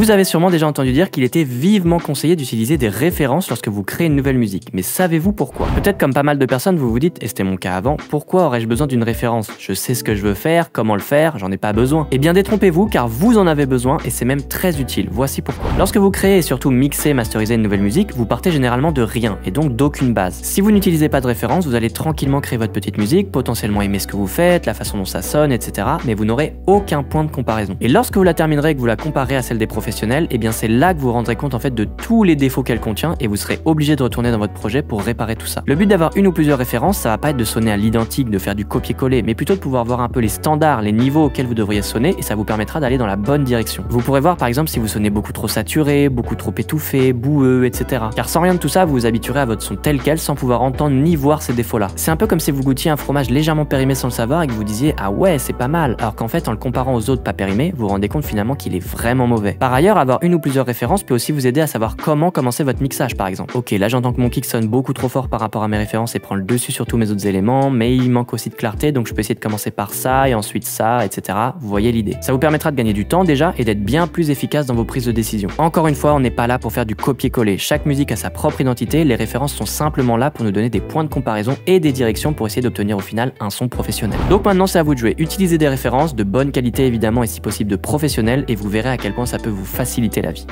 Vous avez sûrement déjà entendu dire qu'il était vivement conseillé d'utiliser des références lorsque vous créez une nouvelle musique. Mais savez-vous pourquoi? Peut-être comme pas mal de personnes, vous vous dites, et c'était mon cas avant, pourquoi aurais-je besoin d'une référence? Je sais ce que je veux faire, comment le faire, j'en ai pas besoin. Eh bien détrompez-vous car vous en avez besoin et c'est même très utile. Voici pourquoi. Lorsque vous créez et surtout mixez, masterisez une nouvelle musique, vous partez généralement de rien et donc d'aucune base. Si vous n'utilisez pas de référence, vous allez tranquillement créer votre petite musique, potentiellement aimer ce que vous faites, la façon dont ça sonne, etc. Mais vous n'aurez aucun point de comparaison. Et lorsque vous la terminerez et que vous la comparez à celle des professionnels, eh bien c'est là que vous vous rendrez compte en fait de tous les défauts qu'elle contient et vous serez obligé de retourner dans votre projet pour réparer tout ça. Le but d'avoir une ou plusieurs références, ça va pas être de sonner à l'identique, de faire du copier-coller, mais plutôt de pouvoir voir un peu les standards, les niveaux auxquels vous devriez sonner et ça vous permettra d'aller dans la bonne direction. Vous pourrez voir par exemple si vous sonnez beaucoup trop saturé, beaucoup trop étouffé, boueux, etc. Car sans rien de tout ça, vous vous habituerez à votre son tel quel sans pouvoir entendre ni voir ces défauts-là. C'est un peu comme si vous goûtiez un fromage légèrement périmé sans le savoir et que vous disiez ah ouais c'est pas mal, alors qu'en fait en le comparant aux autres pas périmés, vous vous rendez compte finalement qu'il est vraiment mauvais. Par ailleurs, avoir une ou plusieurs références peut aussi vous aider à savoir comment commencer votre mixage par exemple. Ok, là j'entends que mon kick sonne beaucoup trop fort par rapport à mes références et prend le dessus sur tous mes autres éléments, mais il manque aussi de clarté, donc je peux essayer de commencer par ça et ensuite ça, etc. Vous voyez l'idée. Ça vous permettra de gagner du temps déjà et d'être bien plus efficace dans vos prises de décision. Encore une fois, on n'est pas là pour faire du copier-coller. Chaque musique a sa propre identité, les références sont simplement là pour nous donner des points de comparaison et des directions pour essayer d'obtenir au final un son professionnel. Donc maintenant c'est à vous de jouer. Utilisez des références de bonne qualité évidemment et si possible de professionnels et vous verrez à quel point ça peut vous faciliter la vie.